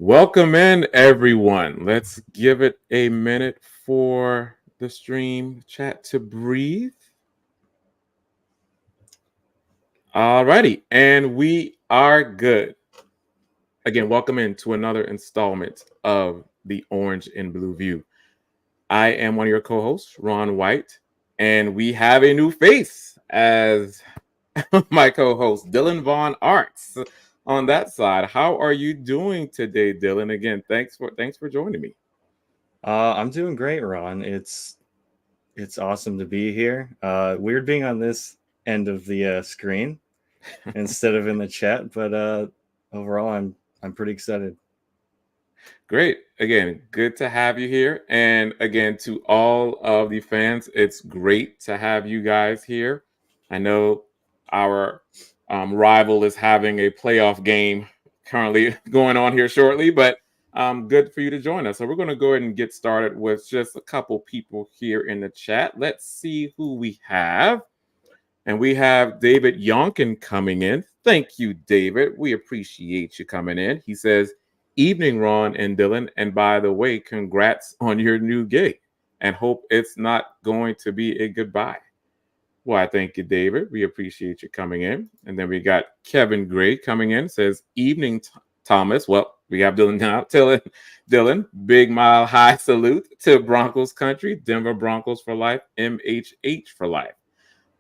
Welcome in, everyone. Let's give it a minute for the stream chat to breathe. Alrighty, and we are good. Again, welcome in to another installment of the Orange and Blue View. I am one of your co-hosts, Ron White, and we have a new face as my co-host, Dylan Vaughn Arts. On that side, how are you doing today, Dylan? Again, thanks for joining me. I'm doing great, Ron. It's awesome to be here. Weird being on this end of the screen instead of in the chat, but overall, I'm pretty excited. Great. Again, good to have you here. And again, to all of the fans, it's great to have you guys here. I know our rival is having a playoff game currently going on here shortly, but good for you to join us. So we're going to go ahead and get started with just a couple people here in the chat. Let's see who we have. And we have David Yonkin coming in. Thank you, David. We appreciate you coming in. He says, "Evening, Ron and Dylan. And by the way, congrats on your new gig and hope it's not going to be a goodbye." Well, I thank you, David. We appreciate you coming in. And then we got Kevin Gray coming in. Says, "Evening, Thomas." Well, we have Dylan now. Dylan, big mile high salute to Broncos country, Denver Broncos for life, MHH for life.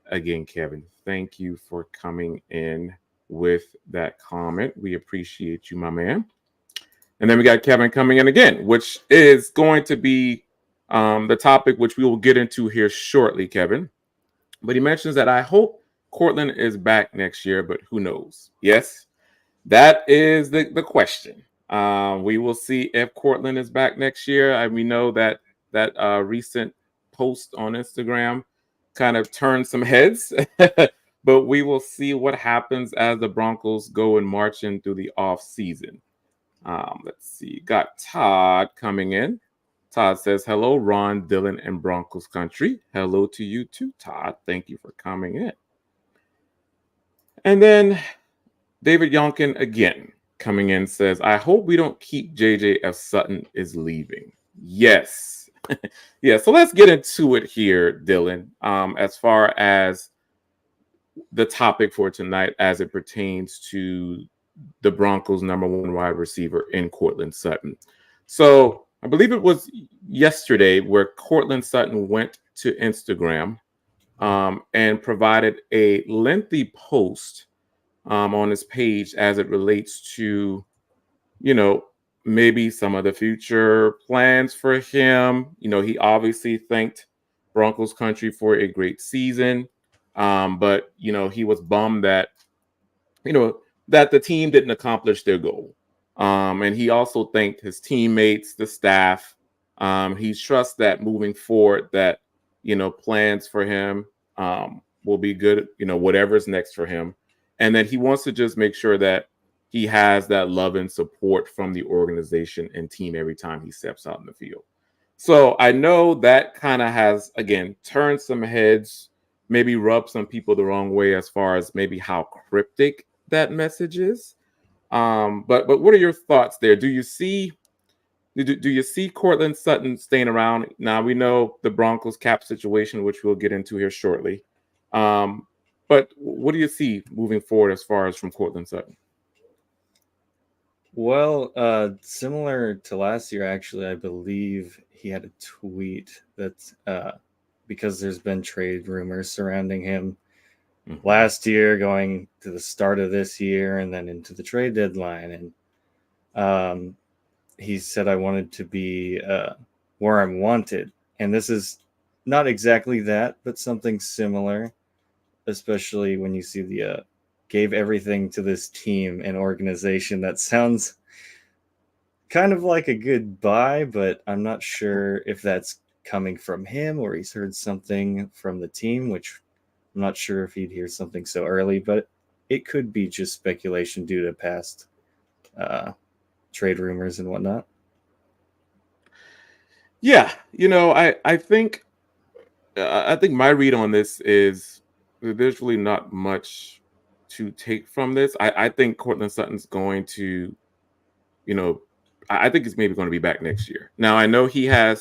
Again, Kevin, thank you for coming in with that comment. We appreciate you, my man. And then we got Kevin coming in again, which is going to be the topic which we will get into here shortly, Kevin. But he mentions that I hope Courtland is back next year, but who knows? Yes, that is the question. We will see if Courtland is back next year. We know that recent post on Instagram kind of turned some heads, but we will see what happens as the Broncos go and march in through the off season. Let's see. Got Todd coming in. Todd says, "Hello, Ron, Dylan, and Broncos country." Hello to you too, Todd. Thank you for coming in. And then David Yonkin again coming in says, "I hope we don't keep JJF Sutton is leaving." Yes. Yeah, so let's get into it here, Dylan. As far as the topic for tonight as it pertains to the Broncos' number one wide receiver in Courtland Sutton. So I believe it was yesterday where Courtland Sutton went to Instagram and provided a lengthy post on his page as it relates to, you know, maybe some of the future plans for him. He obviously thanked Broncos country for a great season, but he was bummed that you know that the team didn't accomplish their goal. And he also thanked his teammates, the staff. He trusts that moving forward, that plans for him will be good. Whatever's next for him, and then he wants to just make sure that he has that love and support from the organization and team every time he steps out in the field. So I know that kind of has, again, turned some heads, maybe rubbed some people the wrong way as far as maybe how cryptic that message is. But what are your thoughts there? Do you see Courtland Sutton staying around? Now we know the Broncos cap situation, which we'll get into here shortly. But what do you see moving forward as far as from Courtland Sutton? Well, similar to last year, actually, I believe he had a tweet that because there's been trade rumors surrounding him last year, going to the start of this year, and then into the trade deadline, and he said, "I wanted to be where I'm wanted," and this is not exactly that, but something similar, especially when you see the gave everything to this team and organization. That sounds kind of like a goodbye, but I'm not sure if that's coming from him or he's heard something from the team, which I'm not sure if he'd hear something so early, but it could be just speculation due to past uh, trade rumors and whatnot. Yeah, I think my read on this is that there's really not much to take from this. I think Cortland Sutton's going to, you know, I think he's maybe going to be back next year. Now I know I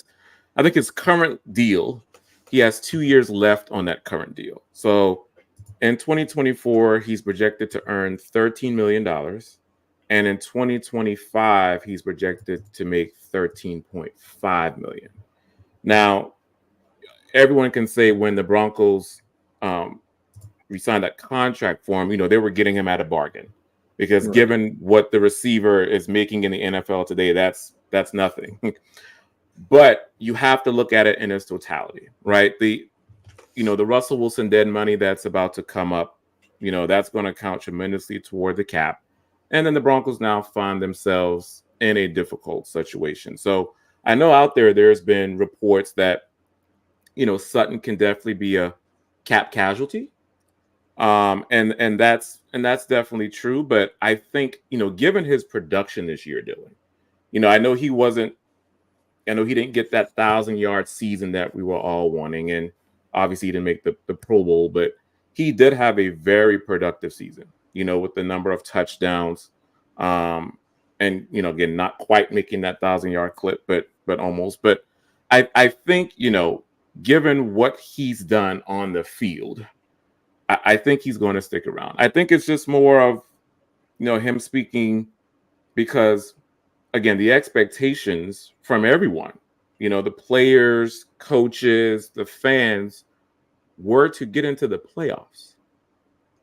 think his current deal, he has 2 years left on that current deal. So in 2024, he's projected to earn $13 million. And in 2025, he's projected to make 13.5 million. Now, everyone can say when the Broncos re-signed that contract for him, they were getting him at a bargain. Because Right. given what the receiver is making in the NFL today, that's nothing. But you have to look at it in its totality, right? The Russell Wilson dead money that's about to come up, that's going to count tremendously toward the cap. And then the Broncos now find themselves in a difficult situation. So I know out there's been reports that, Sutton can definitely be a cap casualty. And that's definitely true. But I think, given his production this year, Dylan, I know he didn't get that 1,000-yard season that we were all wanting. And obviously he didn't make the Pro Bowl, but he did have a very productive season, with the number of touchdowns. And, again, not quite making that 1,000-yard clip, but almost. But I think, given what he's done on the field, I think he's going to stick around. I think it's just more of, him speaking because, again, the expectations from everyone, the players, coaches, the fans were to get into the playoffs.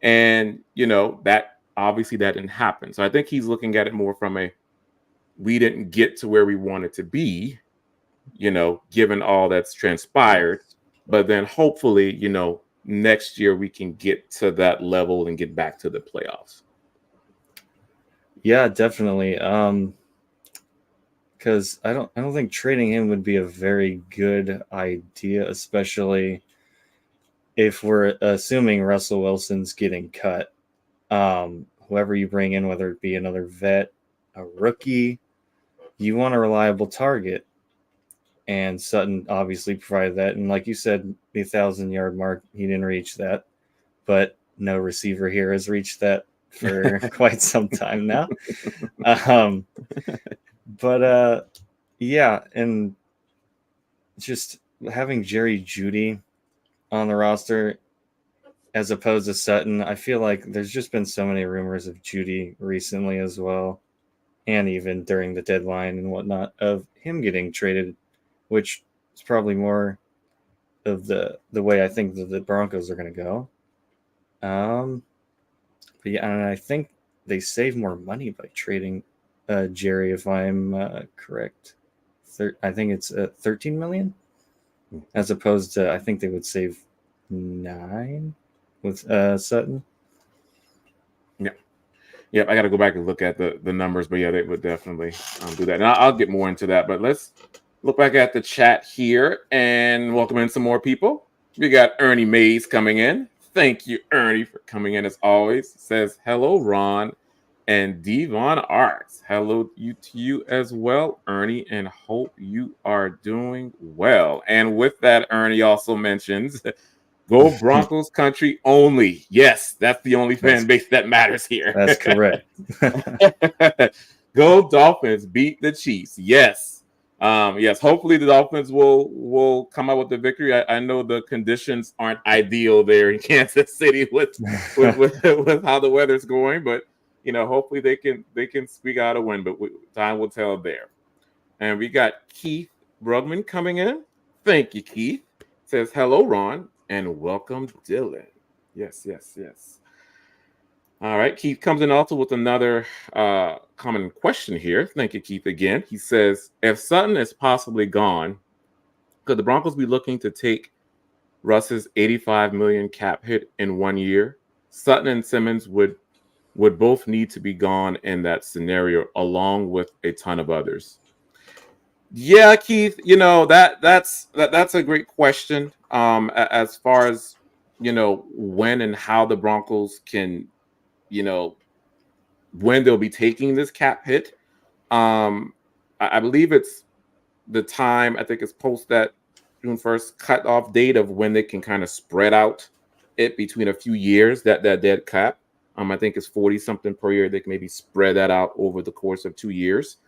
And, that obviously that didn't happen. So I think he's looking at it more from we didn't get to where we wanted to be, given all that's transpired. But then hopefully, next year we can get to that level and get back to the playoffs. Yeah, definitely. Because I don't think trading him would be a very good idea, especially if we're assuming Russell Wilson's getting cut. Whoever you bring in, whether it be another vet, a rookie, you want a reliable target. And Sutton obviously provided that. And like you said, the 1,000-yard mark, he didn't reach that. But no receiver here has reached that for quite some time now. Yeah, and just having Jerry Jeudy on the roster as opposed to Sutton, I feel like there's just been so many rumors of Jeudy recently as well, and even during the deadline and whatnot, of him getting traded, which is probably more of the way I think that the Broncos are going to go. But yeah, and I think they save more money by trading Jerry, if I'm correct. I think it's 13 million, as opposed to I think they would save 9 with Sutton. Yeah, I got to go back and look at the numbers, but yeah, they would definitely do that. And I'll get more into that, but let's look back at the chat here and welcome in some more people. We got Ernie Mays coming in. Thank you, Ernie, for coming in as always. Says, hello, Ron and Devon Arts. Hello to you as well, Ernie, and hope you are doing well. And with that, Ernie also mentions, go Broncos country only. Yes, that's the only fan base that matters here. That's correct. Go Dolphins, beat the Chiefs. Yes. Yes, hopefully the Dolphins will come out with the victory. I know the conditions aren't ideal there in Kansas City with how the weather's going, but hopefully they can squeak out a win. But time will tell there. And we got Keith Brugman coming in. Thank you, Keith. Says hello, Ron, and welcome, Dylan. Yes. All right, Keith comes in also with another common question here. Thank you, Keith, again. He says, if Sutton is possibly gone, could the Broncos be looking to take Russ's $85 million cap hit in 1 year? Sutton and Simmons would both need to be gone in that scenario, along with a ton of others. Yeah, Keith, that's a great question. As far as when and how the Broncos can, when they'll be taking this cap hit. I believe it's the time, I think it's post that June 1st cutoff date of when they can kind of spread out it between a few years, that dead cap. I think it's 40 something per year. They can maybe spread that out over the course of 2 years.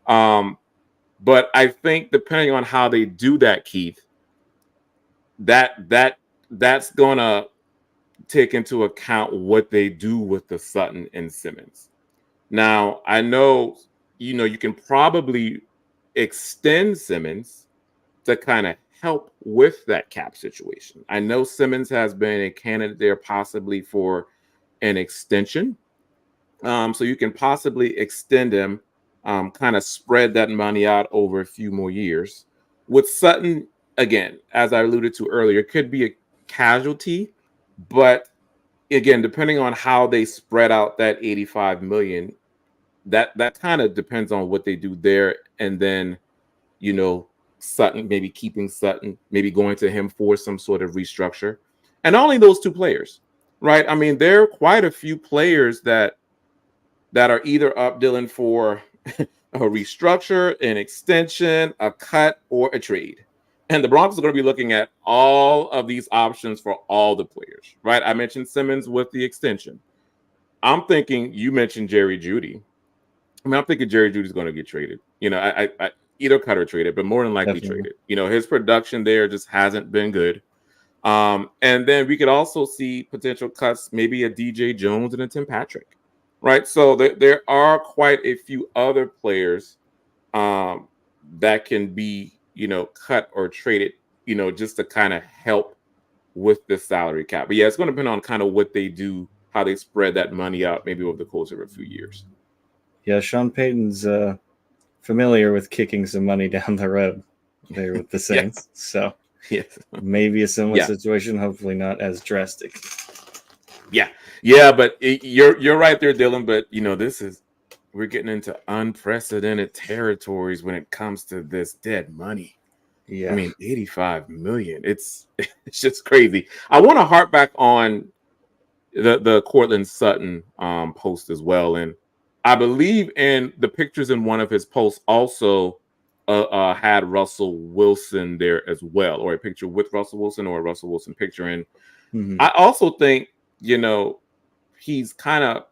But I think depending on how they do that, Keith, that that that's gonna take into account what they do with the Sutton and Simmons. Now, I know, you can probably extend Simmons to kind of help with that cap situation. I know Simmons has been a candidate there possibly for an extension. So you can possibly extend him, kind of spread that money out over a few more years. With Sutton, again, as I alluded to earlier, it could be a casualty, but again, depending on how they spread out that 85 million, that kind of depends on what they do there, and then you know Sutton, maybe keeping Sutton, maybe going to him for some sort of restructure, and only those two players, right? I mean, there are quite a few players that are either up Dylan for a restructure, an extension, a cut, or a trade. And the Broncos are going to be looking at all of these options for all the players, right? I mentioned Simmons with the extension. I'm thinking you mentioned Jerry Jeudy. I mean, I'm thinking Jerry Judy's going to get traded. I either cut or traded, but more than likely Definitely. traded. His production there just hasn't been good. And then we could also see potential cuts, maybe a DJ Jones and a Tim Patrick, right? So there are quite a few other players um, that can be, cut or traded, just to kind of help with the salary cap. But yeah, it's going to depend on kind of what they do, how they spread that money out, maybe over the course of a few years. Yeah, Sean Payton's familiar with kicking some money down the road there with the Yeah, Saints. So yes, maybe a similar yeah. situation, hopefully not as drastic. Yeah, yeah, but you're right there, Dylan. But we're getting into unprecedented territories when it comes to this dead money. I Yeah. mean, 85 million. It's just crazy. I want to harp back on the Courtland Sutton post as well, and I believe in the pictures in one of his posts also had Russell Wilson there as well, or a picture with Russell Wilson, or a Russell Wilson picture. And Mm-hmm. I also think he's kind of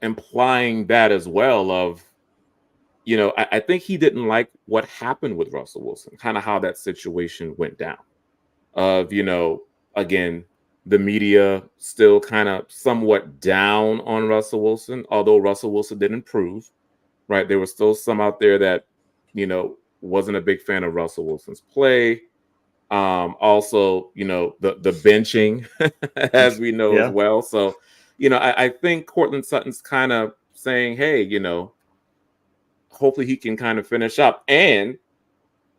implying that as well of I think he didn't like what happened with Russell Wilson, kind of how that situation went down, of again, the media still kind of somewhat down on Russell Wilson, although Russell Wilson did improve, right? There was still some out there that wasn't a big fan of Russell Wilson's play. Also, the benching, as we know as Yeah. well. So, I think Courtland Sutton's kind of saying, hey, hopefully he can kind of finish up, and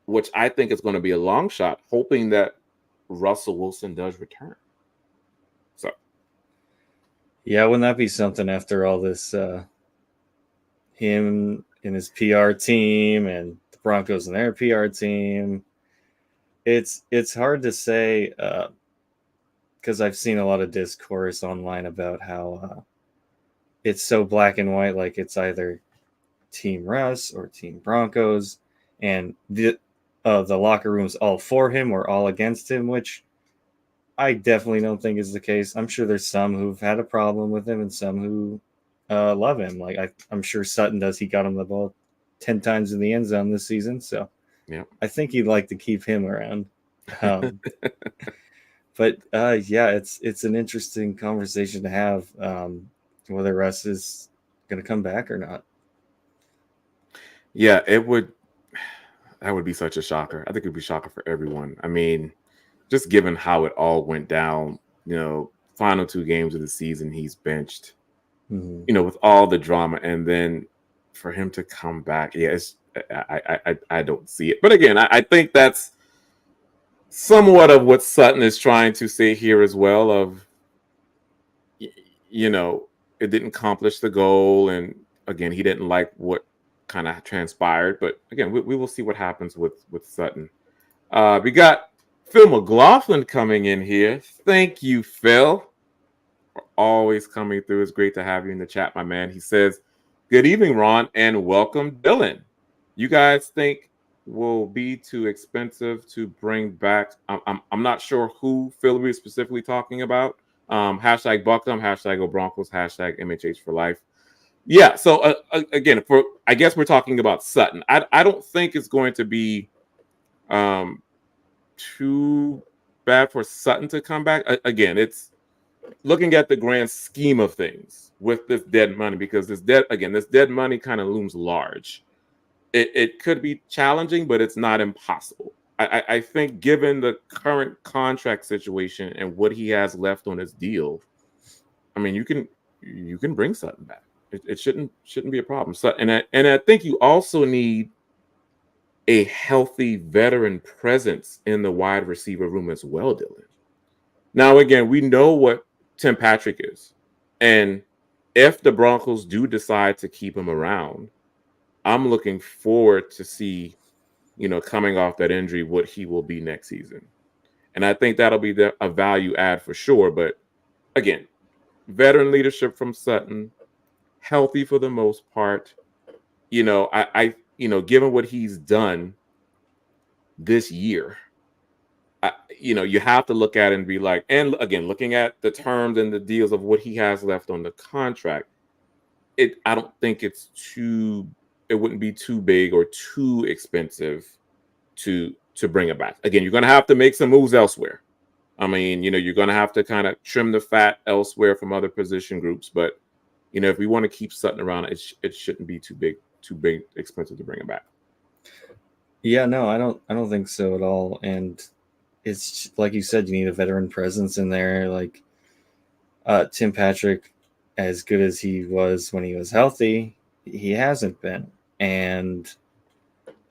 which I think is going to be a long shot, hoping that Russell Wilson does return. So, Yeah, wouldn't that be something after all this him and his PR team and the Broncos and their PR team? It's hard to say because I've seen a lot of discourse online about how it's so black and white, like it's either Team Russ or Team Broncos, and the locker room's all for him or all against him, which I definitely don't think is the case. I'm sure there's some who've had a problem with him and some who love him. Like I'm sure Sutton does. He got him the ball 10 times in the end zone this season, so yeah. I think he'd like to keep him around. Um, but yeah, it's an interesting conversation to have, whether Russ is going to come back or not. Yeah, that would be such a shocker. I think it would be a shocker for everyone. I mean, just given how it all went down, final two games of the season, he's benched, Mm-hmm. with all the drama, and then for him to come back, yeah, I don't see it. But again, I think that's somewhat of what Sutton is trying to say here as well. Of it didn't accomplish the goal, and again, he didn't like what kind of transpired. But again, we will see what happens with Sutton. We got Phil McLaughlin coming in here. Thank you, Phil, for always coming through. It's great to have you in the chat, my man. He says, "Good evening, Ron, and welcome, Dylan. You guys think will be too expensive to bring back?" I'm not sure who Phil is specifically talking about. Hashtag Buckham, hashtag Go Broncos, hashtag MHH for life. Yeah. So again, for I guess we're talking about Sutton. I don't think it's going to be um, too bad for Sutton to come back. Again, it's looking at the grand scheme of things with this dead money, because this dead money kind of looms large. It could be challenging, but it's not impossible. I think given the current contract situation and what he has left on his deal, I mean, you can bring Sutton back. It shouldn't be a problem. So, and I think you also need a healthy veteran presence in the wide receiver room as well, Dylan. Now, again, we know what Tim Patrick is, and if the Broncos do decide to keep him around, I'm looking forward to see, coming off that injury, what he will be next season. And I think that'll be a value add for sure. But again, veteran leadership from Sutton, healthy for the most part. Given what he's done this year, you have to look at it and be like, and again, looking at the terms and the deals of what he has left on the contract, I don't think it wouldn't be too big or too expensive to bring it back. Again, you're going to have to make some moves elsewhere. I mean, you're going to have to kind of trim the fat elsewhere from other position groups. But if we want to keep Sutton around, it shouldn't be too big, expensive to bring it back. Yeah, no, I don't think so at all. And it's like you said, you need a veteran presence in there. Like Tim Patrick, as good as he was when he was healthy, he hasn't been. And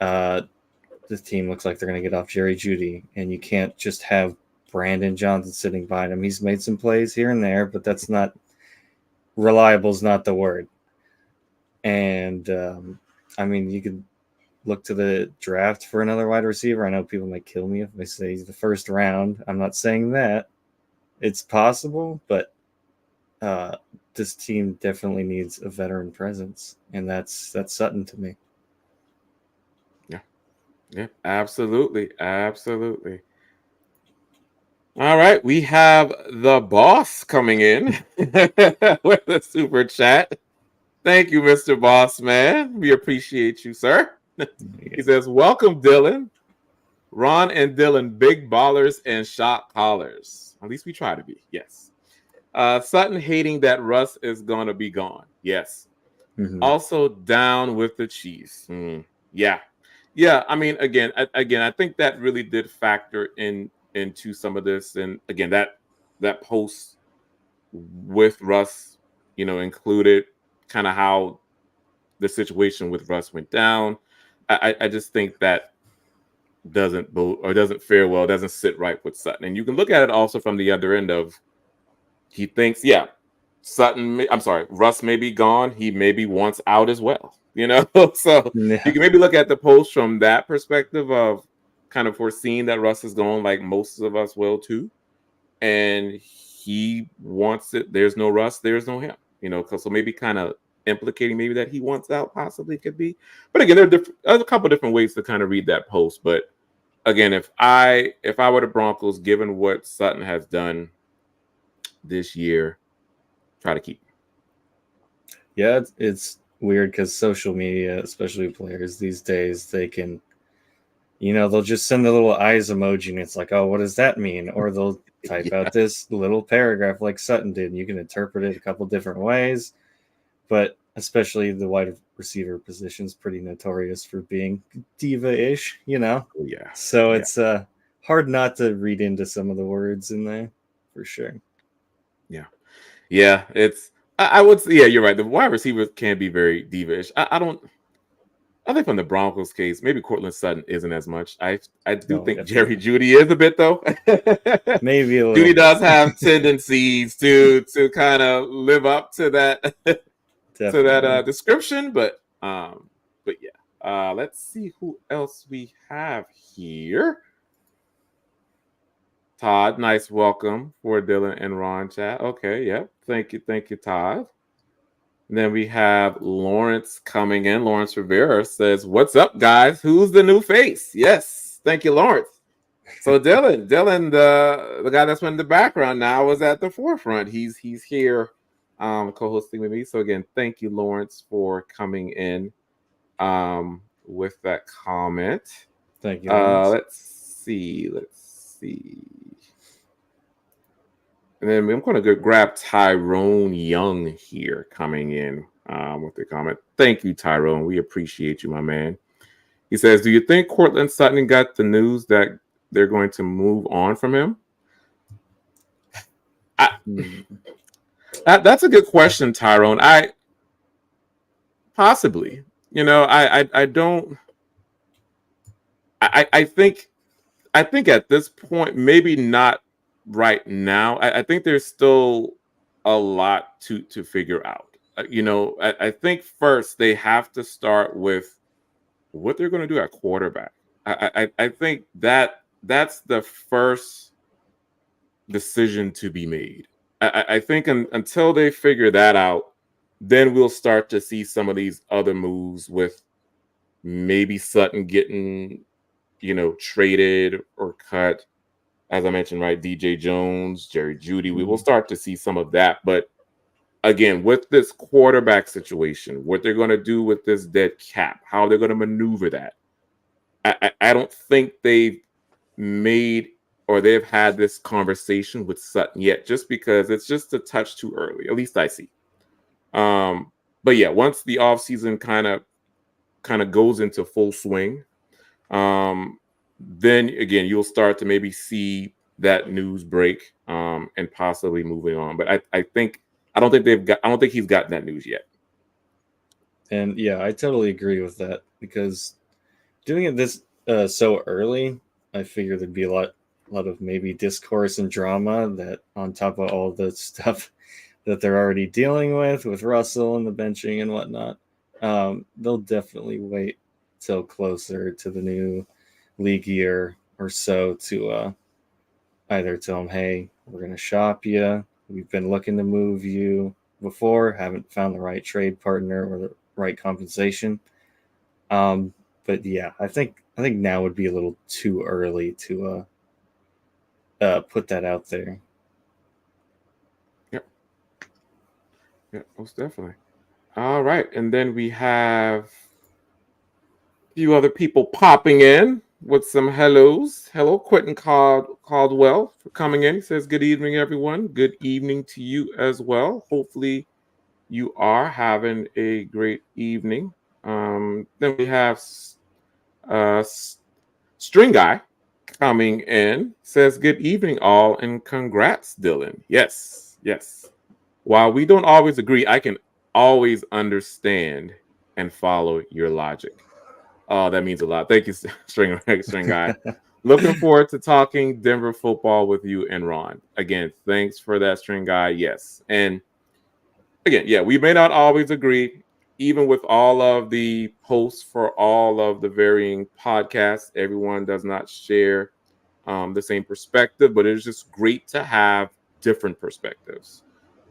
this team looks like they're going to get off Jerry Jeudy, and you can't just have Brandon Johnson sitting behind him. He's made some plays here and there, but that's not reliable. Is not the word. And I mean, you could look to the draft for another wide receiver. I know people might kill me if I say the first round. I'm not saying that. It's possible, but this team definitely needs a veteran presence, and that's Sutton to me. Yeah, absolutely. Absolutely. All right. We have the boss coming in with a super chat. Thank you, Mr. Boss Man. We appreciate you, sir. He says, welcome, Dylan. Ron and Dylan, big ballers and shot callers. At least we try to be. Yes. Sutton hating that Russ is going to be gone. Yes. Mm-hmm. Also down with the Chiefs. Yeah. Yeah. I mean, again, I think that really did factor into some of this. And again, that post with Russ, included kind of how the situation with Russ went down. I just think that doesn't fare well, doesn't sit right with Sutton. And you can look at it also from the other end of, he thinks, yeah, Russ may be gone. He maybe wants out as well, So Yeah. you can maybe look at the post from that perspective of kind of foreseeing that Russ is gone, like most of us will too. And he wants it. There's no Russ, there's no him, so maybe kind of implicating maybe that he wants out, possibly could be. But again, there's a couple different ways to kind of read that post. But again, if I were the Broncos, given what Sutton has done this year, try to keep him. Yeah, it's weird because social media, especially players these days, they can, they'll just send the little eyes emoji and it's like, oh, what does that mean? Or they'll type out this little paragraph like Sutton did, and you can interpret it a couple different ways. But especially the wide receiver position is pretty notorious for being diva-ish, Yeah. So it's hard not to read into some of the words in there, for sure. Yeah, I would say, yeah, you're right. The wide receivers can be very diva-ish. I think from the Broncos case, maybe Courtland Sutton isn't as much. I do think Jerry Jeudy is a bit, though. Maybe a little. Jeudy does have tendencies to kind of live up to that description, but yeah. Let's see who else we have here. Todd, nice welcome for Dylan and Ron chat. Okay, yeah. Thank you, Todd. And then we have Lawrence coming in. Lawrence Rivera says, "What's up, guys? Who's the new face?" Yes, thank you, Lawrence. So Dylan, the guy that's in the background now is at the forefront. He's here co-hosting with me. So again, thank you, Lawrence, for coming in with that comment. Thank you, Lawrence. Let's see. And then I'm going to go grab Tyrone Young here coming in with the comment. Thank you, Tyrone. We appreciate you, my man. He says, do you think Courtland Sutton got the news that they're going to move on from him? That's a good question, Tyrone. Possibly. I don't. I think at this point, maybe not right now. I think there's still a lot to figure out. I think first they have to start with what they're going to do at quarterback. I think that's the first decision to be made. I think until they figure that out, then we'll start to see some of these other moves with maybe Sutton getting, traded or cut. As I mentioned, right? DJ Jones, Jerry Jeudy. We will start to see some of that. But again, with this quarterback situation, what they're going to do with this dead cap, how they're going to maneuver that. I don't think they've made or they've had this conversation with Sutton yet, just because it's just a touch too early. At least I see. But yeah, once the offseason kind of goes into full swing, then again you'll start to maybe see that news break and possibly moving on. But I don't think he's gotten that news yet. And yeah, I totally agree with that, because doing it this so early, I figure there'd be a lot of maybe discourse and drama that on top of all the stuff that they're already dealing with Russell and the benching and whatnot. They'll definitely wait till closer to the new league year or so to either tell them, hey, we're going to shop you. We've been looking to move you before, haven't found the right trade partner or the right compensation. But yeah, I think now would be a little too early to put that out there. Yep. Yeah, most definitely. All right, and then we have a few other people popping in with some hellos. Hello, Quentin Caldwell for coming in. He says, good evening, everyone. Good evening to you as well. Hopefully you are having a great evening. Then we have uh, String Guy coming in. Says, good evening, all, and congrats, Dylan. Yes. While we don't always agree, I can always understand and follow your logic. Oh, that means a lot. Thank you, String Guy. Looking forward to talking Denver football with you and Ron. Again, thanks for that, String Guy. Yes. And again, yeah, we may not always agree, even with all of the posts for all of the varying podcasts. Everyone does not share the same perspective, but it's just great to have different perspectives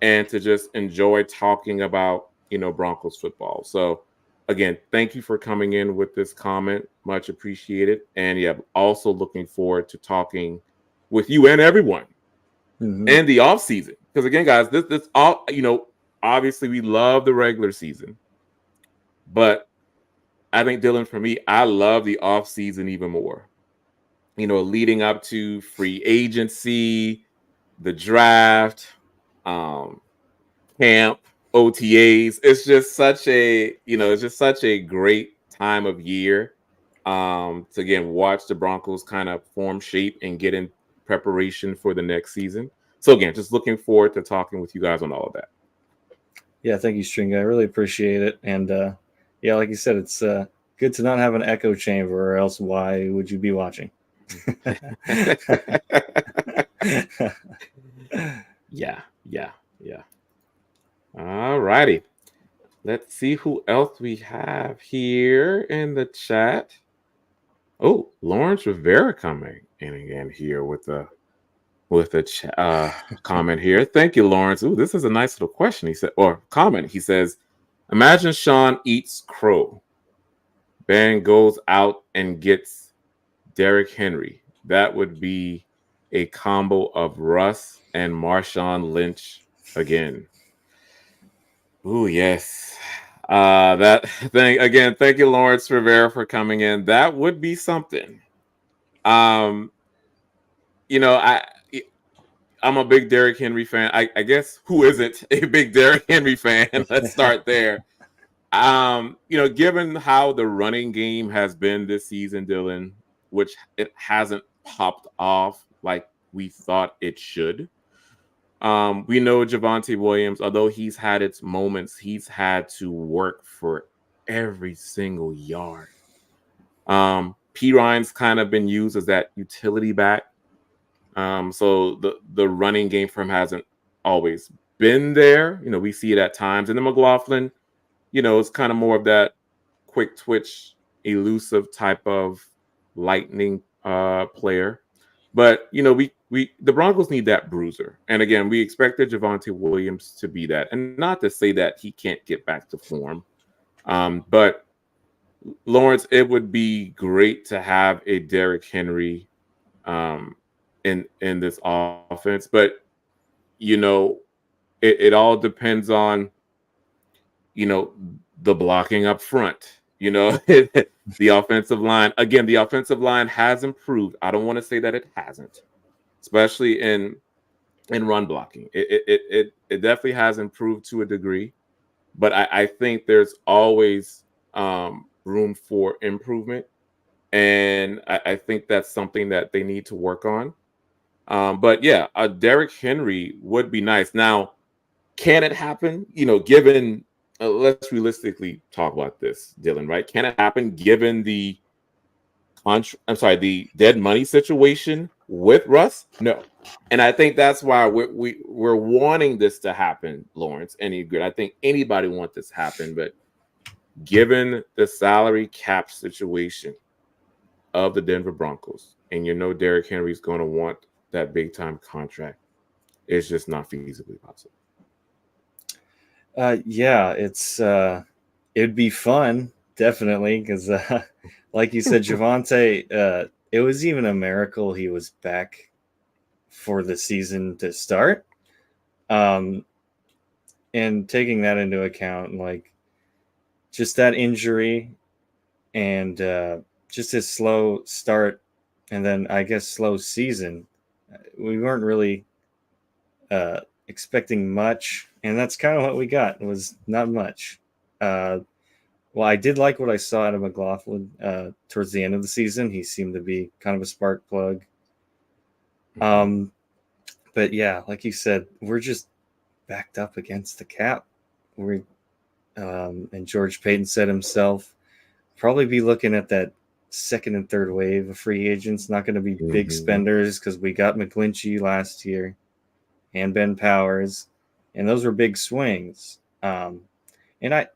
and to just enjoy talking about, Broncos football. So again, thank you for coming in with this comment. Much appreciated. And yeah, also looking forward to talking with you and everyone and the off season. Because again, guys, this all, obviously we love the regular season, but I think, Dylan, for me, I love the off season even more. Leading up to free agency, the draft, camp, OTAs. It's just such a great time of year to again watch the Broncos kind of form shape and get in preparation for the next season. So again, just looking forward to talking with you guys on all of that. Yeah, thank you, String. I really appreciate it. And yeah, like you said, it's good to not have an echo chamber, or else why would you be watching? Yeah. All righty. Let's see who else we have here in the chat. Oh, Lawrence Rivera coming in again here with a comment here. Thank you, Lawrence. Ooh, this is a nice little question. He said, or comment. He says, imagine Sean eats crow. Ben goes out and gets Derrick Henry. That would be a combo of Russ and Marshawn Lynch again. Oh yes. That thing again. Thank you, Lawrence Rivera, for coming in. That would be something. Um, you know, I'm a big Derrick Henry fan. I guess who isn't a big Derrick Henry fan? Let's start there. Given how the running game has been this season, Dylan, which it hasn't popped off like we thought it should. We know Javonte Williams, although he's had its moments, he's had to work for every single yard. P. Ryan's kind of been used as that utility back. So the running game for him hasn't always been there. We see it at times. And then McLaughlin, it's kind of more of that quick twitch, elusive type of lightning player. But we the Broncos need that bruiser. And again, we expected Javonte Williams to be that. And not to say that he can't get back to form. But Lawrence, it would be great to have a Derrick Henry um, in this offense. But you know, it all depends on you know the blocking up front. The offensive line. Again, the offensive line has improved. I don't want to say that it hasn't, especially in run blocking. It definitely has improved to a degree, but I think there's always room for improvement, and I think that's something that they need to work on. But yeah, a Derrick Henry would be nice. Now, can it happen? Given let's realistically talk about this, Dylan. Right? Can it happen given the dead money situation with Russ? No, and I think that's why we're wanting this to happen, Lawrence. Any good? I think anybody wants this to happen, but given the salary cap situation of the Denver Broncos, and Derrick Henry's going to want that big time contract, it's just not feasibly possible. Yeah, it'd be fun, definitely, because like you said, Javante, it was even a miracle he was back for the season to start. Um, and taking that into account, like just that injury and just his slow start, and then I guess slow season, we weren't really expecting much, and that's kind of what we got. It was not much. Well, I did like what I saw out of McLaughlin towards the end of the season. He seemed to be kind of a spark plug. Um, but yeah, like you said, we're just backed up against the cap. We and George Payton said himself, probably be looking at that second and third wave of free agents. Not going to be big spenders because we got McGlinchey last year and Ben Powers, and those were big swings. And I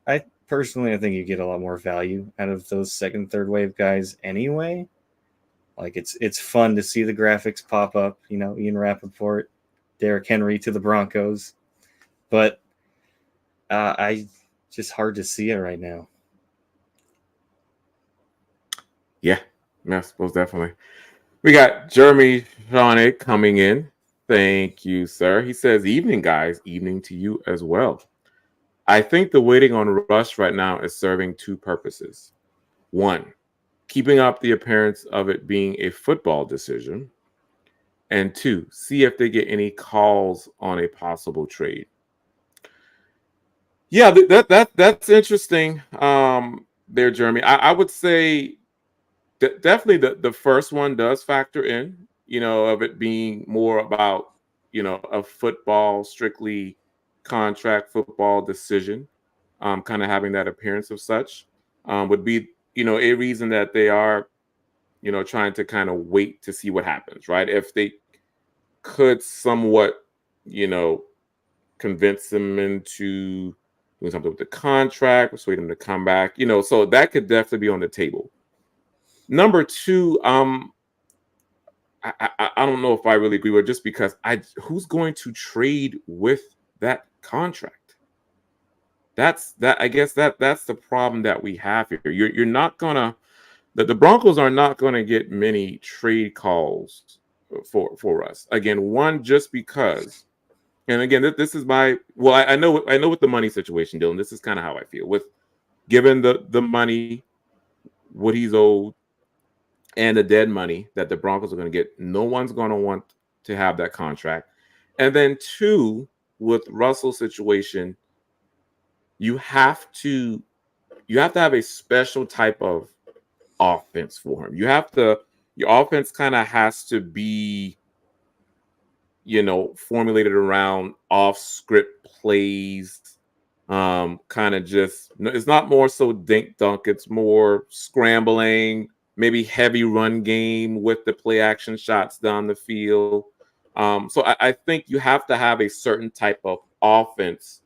personally, I think you get a lot more value out of those second, third wave guys anyway. Like it's fun to see the graphics pop up. Ian Rappaport, Derrick Henry to the Broncos, but I just hard to see it right now. Yeah, I suppose definitely. We got Jeremy Shawnee coming in. Thank you, sir. He says, "Evening, guys. Evening to you as well. I think the waiting on Rush right now is serving two purposes. One, keeping up the appearance of it being a football decision. And two, see if they get any calls on a possible trade." Yeah, that's interesting. There, Jeremy. I would say definitely the first one does factor in. Of it being more about a football strictly contract football decision, kind of having that appearance of such, would be a reason that they are trying to kind of wait to see what happens, right? If they could somewhat you know convince him into doing something with the contract, persuade him to come back, so that could definitely be on the table. Number two, I don't know if I really agree with, just because who's going to trade with that contract? I guess that's the problem that we have here. You're not gonna the Broncos are not gonna get many trade calls for us. Again, one, just because And again, this is my well, I know with the money situation, Dylan. This is kind of how I feel with given the money, what he's owed, and the dead money that the Broncos are going to get. No one's going to want to have that contract. And then two, with Russell's situation, you have to you have to have a special type of offense for him. Your offense kind of has to be, formulated around off script plays. Kind of just it's not more so dink dunk, it's more scrambling, maybe heavy run game with the play action shots down the field. So I think you have to have a certain type of offense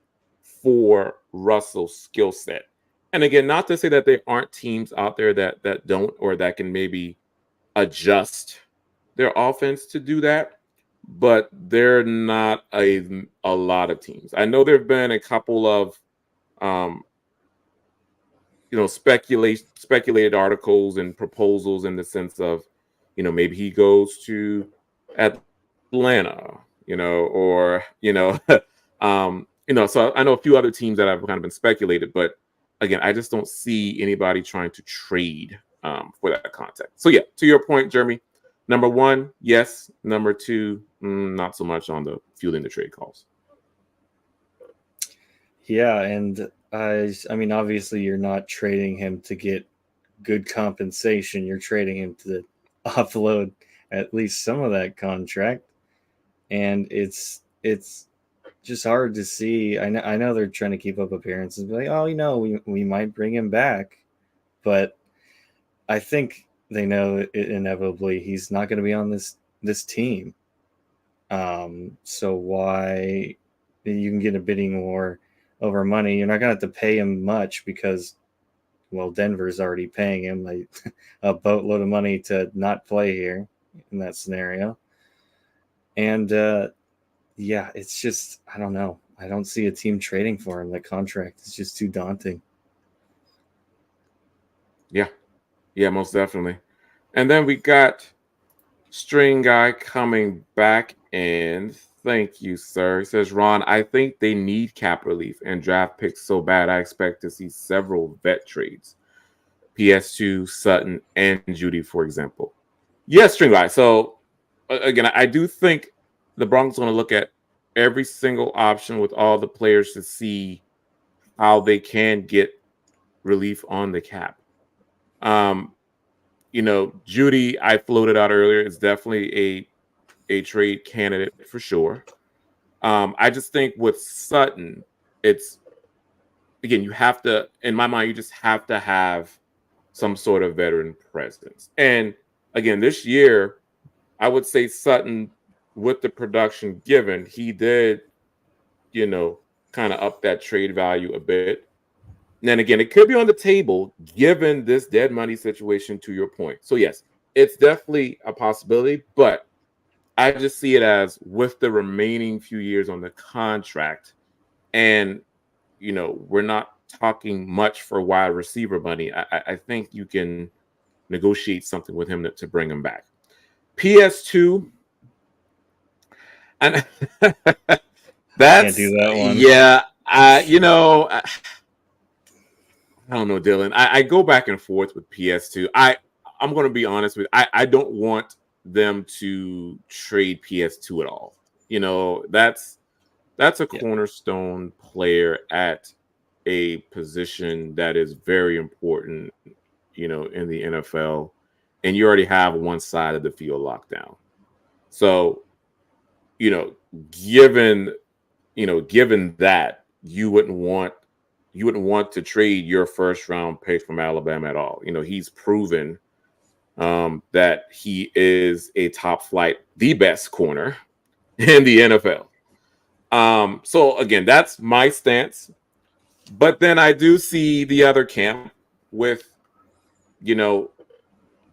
for Russell's skill set. And again, not to say that there aren't teams out there that don't or that can maybe adjust their offense to do that, but they're not a lot of teams. I know there've been a couple of um, speculated articles and proposals in the sense of, maybe he goes to Atlanta, so I know a few other teams that have kind of been speculated, but again, I just don't see anybody trying to trade for that context. So yeah, to your point, Jeremy, number one, yes. Number two, not so much on the fueling the trade calls. Yeah, and I mean, obviously, you're not trading him to get good compensation. You're trading him to offload at least some of that contract, and it's just hard to see. I know they're trying to keep up appearances, but like, oh, we might bring him back, but I think they know inevitably he's not going to be on this team. So why you can get a bidding war over money? You're not going to have to pay him much because, well, Denver's already paying him like a boatload of money to not play here in that scenario. And yeah, it's just I don't know. I don't see a team trading for him. The contract is just too daunting. Yeah, yeah, most definitely. And then we got String Guy coming back in. Thank you, sir. He says, Ron, I think they need cap relief and draft picks so bad. I expect to see several vet trades. PS2, Sutton, and Judy, for example. Yes, String Guy. So, again, I do think the Broncos are going to look at every single option with all the players to see how they can get relief on the cap. Um, Judy, I floated out earlier, is definitely a trade candidate for sure. I just think with Sutton, it's again, you have to, in my mind, you just have to have some sort of veteran presence. And again, this year, I would say Sutton, with the production given, he did, you know, kind of up that trade value a bit. And then again, it could be on the table given this dead money situation, to your point. So, yes, it's definitely a possibility, but I just see it as with the remaining few years on the contract, and we're not talking much for wide receiver money. I think you can negotiate something with him to bring him back. PS2, and Can't do that's that one. yeah. I don't know, Dylan. I go back and forth with PS2. I'm going to be honest with you. I don't want them to trade PS2 at all. That's a Yeah. cornerstone player at a position that is very important, in the NFL, and you already have one side of the field locked down. So, you know, given given that, you wouldn't want to trade your first round pick from Alabama at all. He's proven that he is a top flight, the best corner in the NFL. So again, that's my stance. But then I do see the other camp with, you know,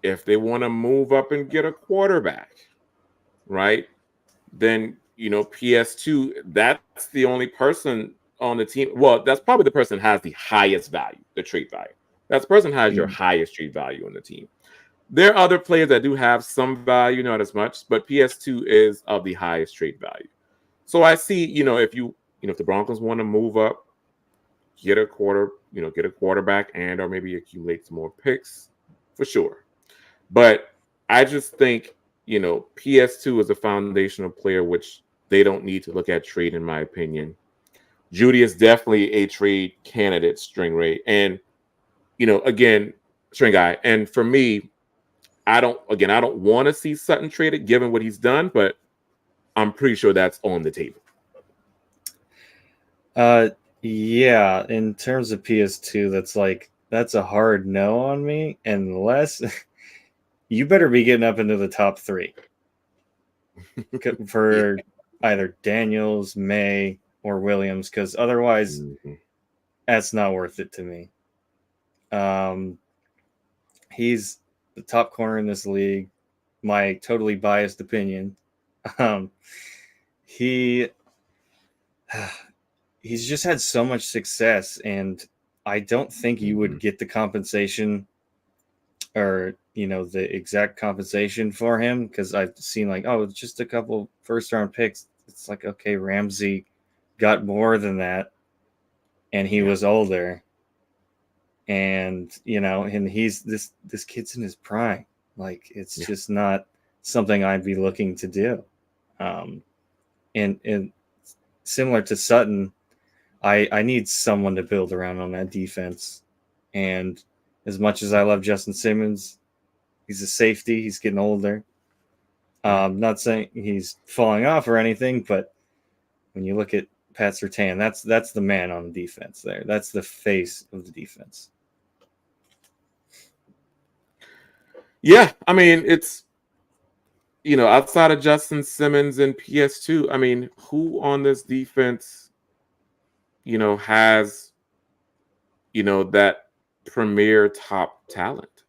if they want to move up and get a quarterback, right? Then, PS2, that's the only person on the team. Well, that's probably the person has the highest value, the trade value. That person has your Mm. highest trade value on the team. There are other players that do have some value, not as much, but PS2 is of the highest trade value. So I see, if the Broncos want to move up, get a quarterback and or maybe accumulate some more picks for sure. But I just think, PS2 is a foundational player, which they don't need to look at trade, in my opinion. Judy is definitely a trade candidate, string rate. And, again, string guy. And for me, I don't want to see Sutton traded given what he's done, but I'm pretty sure that's on the table. Yeah, in terms of PS2, that's a hard no on me, unless you better be getting up into the top 3 Yeah. for either Daniels, May, or Williams, because otherwise Mm-hmm. that's not worth it to me. He's the top corner in this league. My totally biased opinion. Um, he he's just had so much success, and I don't think you would get the compensation or the exact compensation for him, because I've seen it's just a couple first round picks. It's like, okay, Ramsey got more than that, and he Yeah. was older, and and he's this kid's in his prime. Like, it's Yeah. just not something I'd be looking to do. Um, and similar to Sutton, I need someone to build around on that defense. And as much as I love Justin Simmons, he's a safety. He's getting older. Right. Not saying he's falling off or anything, but when you look at Pat Surtain, that's the man on the defense there. That's the face of the defense. Yeah. I mean, it's, outside of Justin Simmons and PS2, I mean, who on this defense, has, that premier top talent?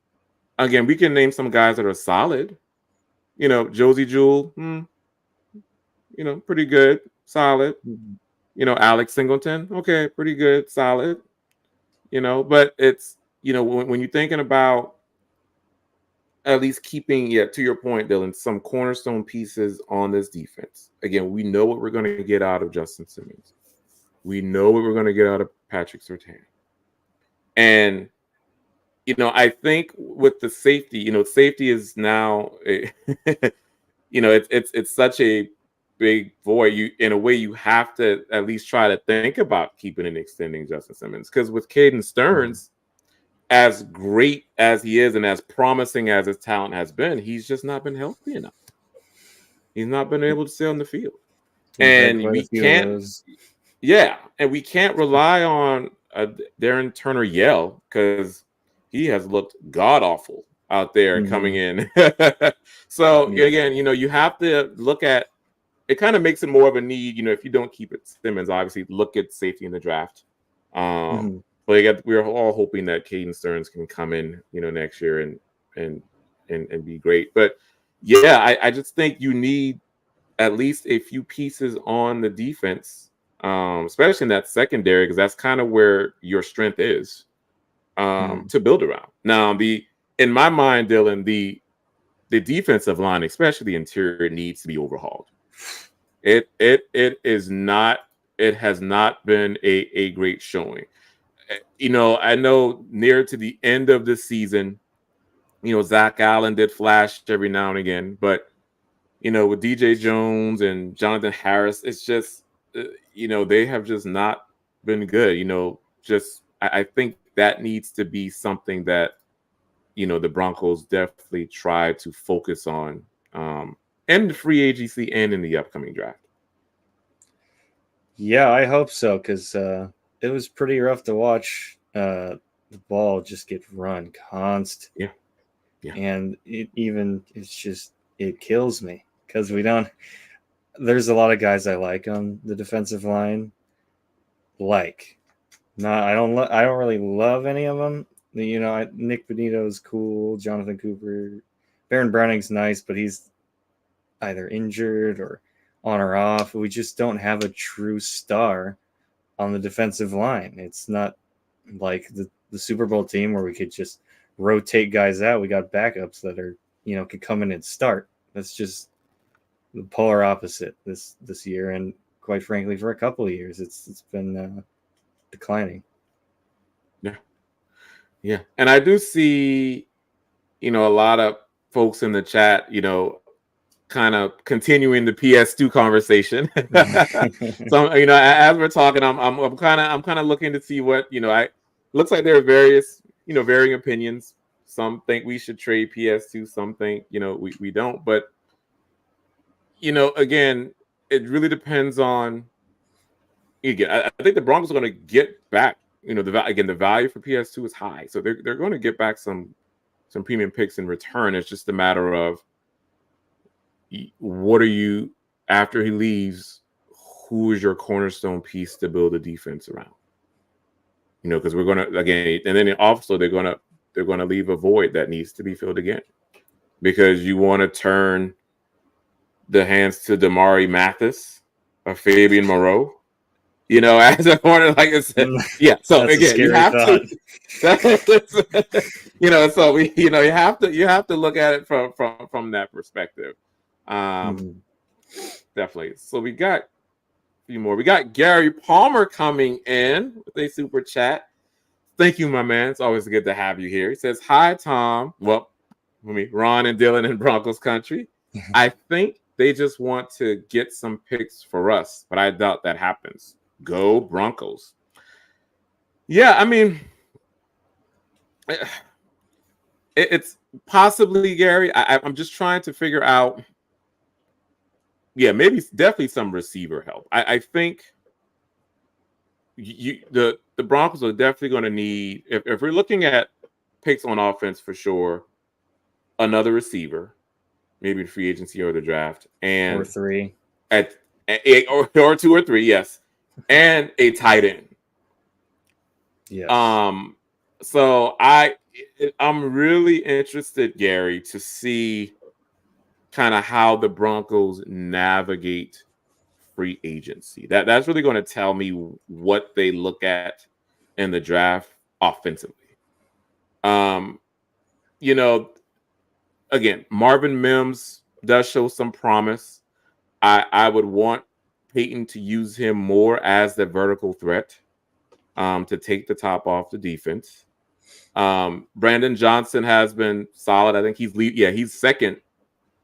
Again, we can name some guys that are solid. Josie Jewell, pretty good, solid. Alex Singleton, okay, pretty good, solid. But it's, when you're thinking about at least keeping, yeah, to your point, Dylan, some cornerstone pieces on this defense. Again, we know what we're going to get out of Justin Simmons. We know what we're going to get out of Patrick Surtain. And, I think with the safety, safety is now, it's such a big void. You, in a way, you have to at least try to think about keeping and extending Justin Simmons, because with Caden Stearns, as great as he is and as promising as his talent has been, he's just not been healthy enough. He's not been able to stay on the field, We've had and quite a we few of can't. those. Yeah, and we can't rely on Darren Turner Yell, because he has looked god awful out there coming in. So Yeah. again, you have to look at it. Kind of makes it more of a need. If you don't keep it Simmons, obviously look at safety in the draft. Mhm. But we're all hoping that Caden Stearns can come in, next year and and be great. But yeah, I just think you need at least a few pieces on the defense, especially in that secondary, because that's kind of where your strength is, to build around. Now, in my mind, Dylan, the defensive line, especially the interior, needs to be overhauled. It is not. It has not been a great showing. I know near to the end of the season, Zach Allen did flash every now and again, but with DJ Jones and Jonathan Harris, it's just, they have just not been good. Just I think that needs to be something that, the Broncos definitely try to focus on, in the free agency and in the upcoming draft. Yeah, I hope so, because it was pretty rough to watch the ball just get run constant. Yeah. Yeah. And it kills me, because there's a lot of guys I like on the defensive line. I don't really love any of them. Nick Benito's cool, Jonathan Cooper, Baron Browning's nice, but he's either injured or on or off. We just don't have a true star on the defensive line. It's not like the Super Bowl team where we could just rotate guys out. We got backups that are, could come in and start. That's just the polar opposite this year. And quite frankly, for a couple of years, it's been declining. Yeah, yeah, and I do see, a lot of folks in the chat, kind of continuing the PS2 conversation. So, as we're talking, I'm kind of looking to see what, I looks like there are various, varying opinions. Some think we should trade PS2, some think, we don't. But, again, it really depends on, again, I think the Broncos are going to get back, the value for PS2 is high. So they're going to get back some premium picks in return. It's just a matter of, what are you, after he leaves, who is your cornerstone piece to build a defense around? Because we're gonna, again, and then also they're gonna leave a void that needs to be filled again, because you want to turn the hands to Damari Mathis or Fabian Moreau, as a corner, like I said. Yeah. So That's again, you have to. So you have to look at it from that perspective. Definitely. So we got a few more. We got Gary Palmer coming in with a super chat. Thank you, my man. It's always good to have you here. He says, "Hi, Tom. Well, Ron and Dylan in Broncos country. I think they just want to get some picks for us, but I doubt that happens. Go Broncos." Yeah, I mean, it's possibly, Gary. I'm just trying to figure out. Yeah, maybe definitely some receiver help. I think the Broncos are definitely going to need, if we're looking at picks on offense for sure, another receiver, maybe the free agency or the draft, and or three or two or three, yes, and a tight end. Yes. So I'm really interested, Gary, to see kind of how the Broncos navigate free agency. That's really going to tell me what they look at in the draft offensively. Um, again, Marvin Mims does show some promise. I would want Peyton to use him more as the vertical threat, to take the top off the defense. Brandon Johnson has been solid. I think he's second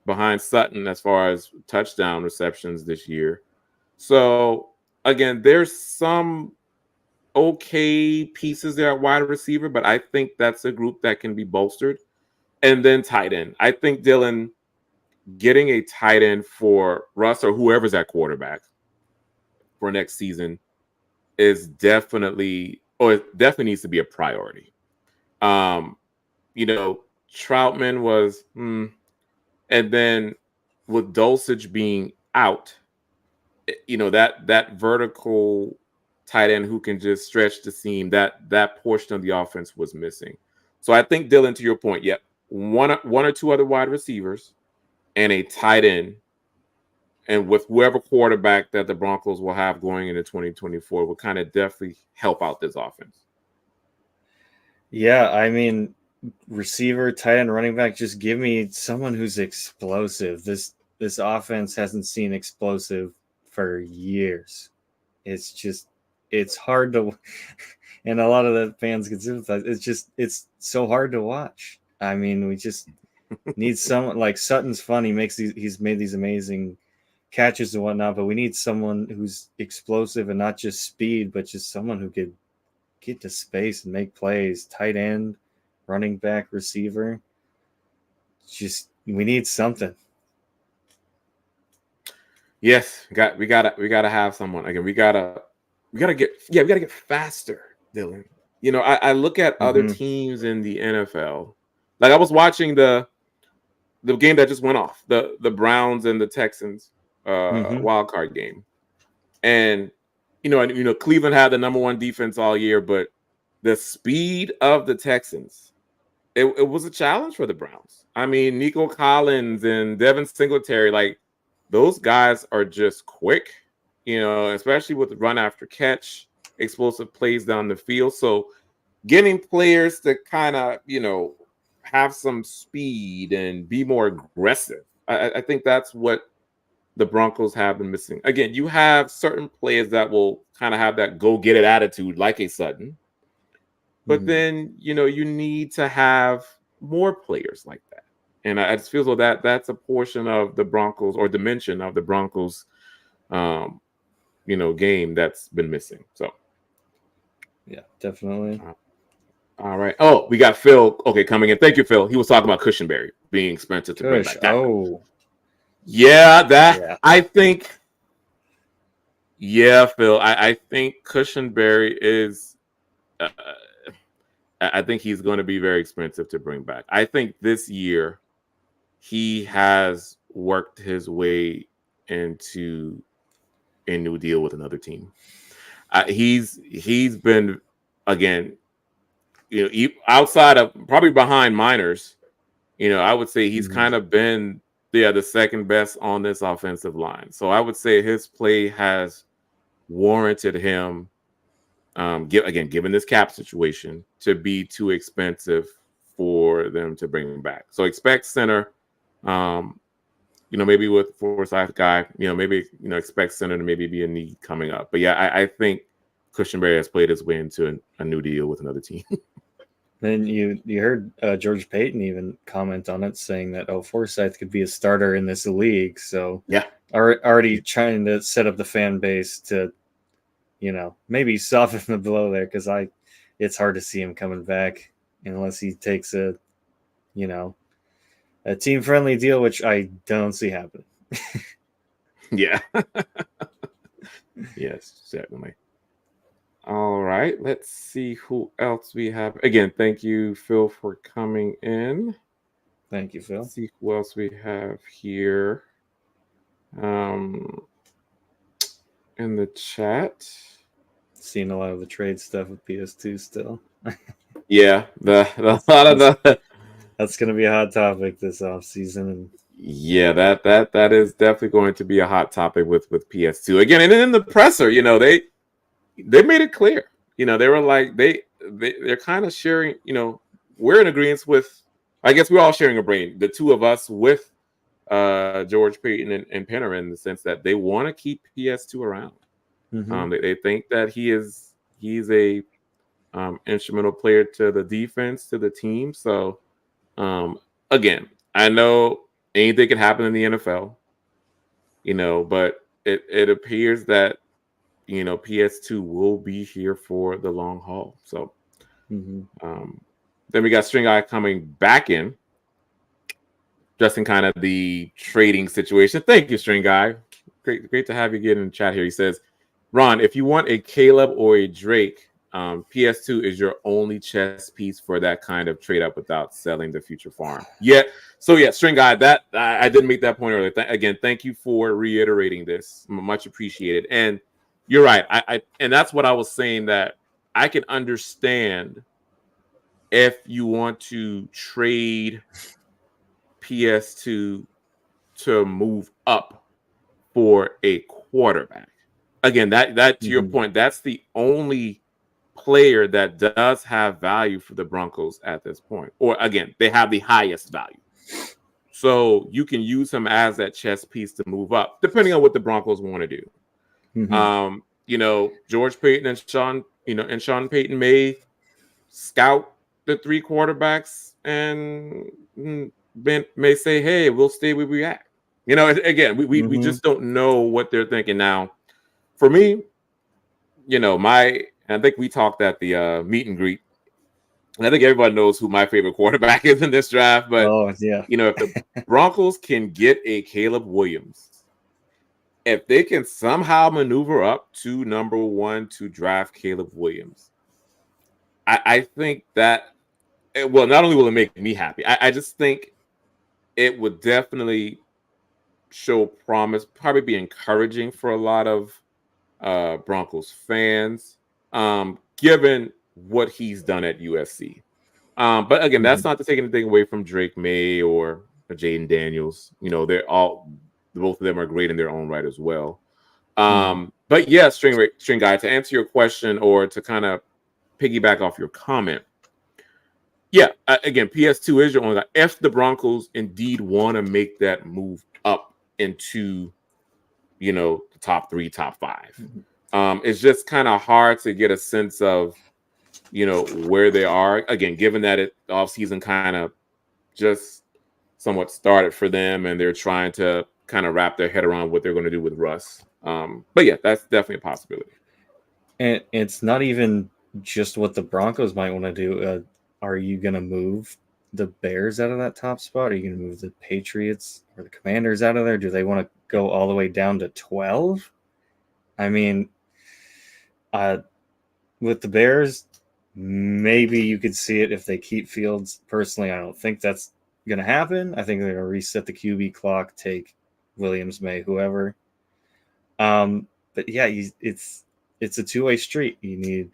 behind Sutton as far as touchdown receptions this year. So again, there's some okay pieces there at wide receiver, but I think that's a group that can be bolstered. And then tight end. I think, Dylan, getting a tight end for Russ or whoever's at quarterback for next season is definitely needs to be a priority. Troutman was, and then with Dulcich being out, that vertical tight end who can just stretch the seam, that portion of the offense was missing. So I think, Dylan, to your point, one or two other wide receivers and a tight end, and with whoever quarterback that the Broncos will have going into 2024 will kind of definitely help out this offense. Yeah, I mean, receiver, tight end, running back, just give me someone who's explosive. This offense hasn't seen explosive for years. It's hard to, and a lot of the fans can sympathize. It's so hard to watch. I mean, we just need someone like Sutton's fun. He's made these amazing catches and whatnot, but we need someone who's explosive and not just speed, but just someone who could get to space and make plays. Tight end, running back, receiver. We need something. Yes, we gotta have someone. Again, we gotta get faster, Dylan. I look at other teams in the NFL. Like, I was watching the game that just went off, the Browns and the Texans wild card game, and Cleveland had the number one defense all year, but the speed of the Texans, it was a challenge for the Browns. I mean, Nico Collins and Devin Singletary, like, those guys are just quick, especially with the run after catch, explosive plays down the field. So getting players to kind of, have some speed and be more aggressive, I think that's what the Broncos have been missing. Again, you have certain players that will kind of have that go get it attitude, like a Sutton. But then, you need to have more players like that. And I just feel so that's a portion of the Broncos or dimension of the Broncos, game that's been missing. So, yeah, definitely. All right. Oh, we got Phil. Okay, coming in. Thank you, Phil. He was talking about Cushionberry being expensive to bring back. Yeah. I think. Yeah, Phil. I think Cushionberry is. I think he's going to be very expensive to bring back. I think this year he has worked his way into a new deal with another team. He's been, again, outside of probably behind Miners. I would say he's kind of been the second best on this offensive line. So I would say his play has warranted him, given this cap situation, to be too expensive for them to bring him back. So expect center, maybe with Forsyth guy, maybe, expect center to maybe be a need coming up. But yeah, I think Cushionberry has played his way into a new deal with another team. Then you heard George Payton even comment on it, saying that Forsyth could be a starter in this league. So yeah, already trying to set up the fan base to, maybe soften the blow there, because it's hard to see him coming back unless he takes a team friendly deal, which I don't see happening. Yeah. Yes, certainly. All right, let's see who else we have. Again, thank you, Phil, for coming in. Thank you, Phil. Let's see who else we have here in the chat. Seeing a lot of the trade stuff with PS2 still. Yeah, that's going to be a hot topic this offseason. Yeah, that is definitely going to be a hot topic with PS2 again. And in the presser, they made it clear. They were like they're kind of sharing. We're in agreement with. I guess we're all sharing a brain. The two of us with George Payton and Penner, in the sense that they want to keep PS2 around. They think that he's a instrumental player to the defense, to the team. So again, I know anything can happen in the NFL, but it appears that PS2 will be here for the long haul. So then we got String Eye coming back in, just in kind of the trading situation. Thank you, String Guy. Great to have you get in the chat here. He says, Ron, if you want a Caleb or a Drake, PS2 is your only chess piece for that kind of trade up without selling the future farm. Yeah. So yeah, String Guy, that I didn't make that point earlier. Again, thank you for reiterating this. Much appreciated. And you're right. And that's what I was saying, that I can understand if you want to trade PS2 to move up for a quarterback. Again, that to your point, that's the only player that does have value for the Broncos at this point. Or again, they have the highest value. So you can use him as that chess piece to move up, depending on what the Broncos want to do. George Payton and Sean Payton may scout the three quarterbacks and may say, hey, we'll stay where we at. Again, we just don't know what they're thinking. Now, for me, I think we talked at the meet and greet, and I think everybody knows who my favorite quarterback is in this draft. But if the Broncos can get a Caleb Williams, if they can somehow maneuver up to number one to draft Caleb Williams, I think that, well, not only will it make me happy, I just think it would definitely show promise, probably be encouraging for a lot of Broncos fans, given what he's done at USC. But again, that's not to take anything away from Drake May or Jaden Daniels. They're both of them are great in their own right as well. But yeah, String Guy, to answer your question or to kind of piggyback off your comment, yeah, again, PS2 is your only guy. If the Broncos indeed want to make that move up into the top 3, top 5. Mhm. It's just kind of hard to get a sense of, where they are. Again, given that the offseason kind of just somewhat started for them, and they're trying to kind of wrap their head around what they're going to do with Russ. But yeah, that's definitely a possibility. And it's not even just what the Broncos might want to do. Are you going to move the Bears out of that top spot? Are you going to move the Patriots or the Commanders out of there? Do they want to go all the way down to 12? I mean, with the Bears, maybe you could see it if they keep Fields. Personally, I don't think that's going to happen. I think they're going to reset the QB clock, take Williams, May, whoever. But yeah, it's a two-way street. You need,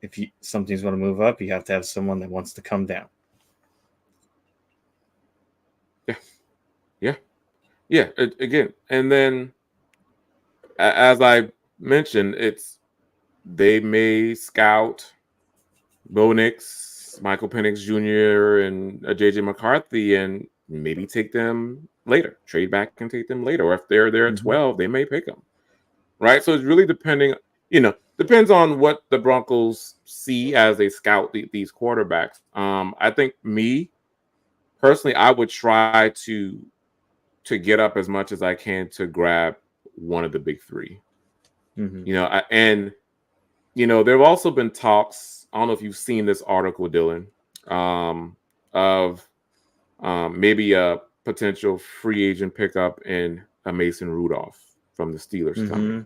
if some teams want to move up, you have to have someone that wants to come down. Yeah. Again, and then as I mentioned, they may scout Bo Nix, Michael Penix Jr., and JJ McCarthy, and maybe take them later, trade back and take them later. Or if they're there at 12, they may pick them. Right. So it's really depends on what the Broncos see as they scout these quarterbacks. I think me personally, I would try to get up as much as I can to grab one of the big 3. And there have also been talks. I don't know if you've seen this article, Dylan, of maybe a potential free agent pickup in a Mason Rudolph from the Steelers coming.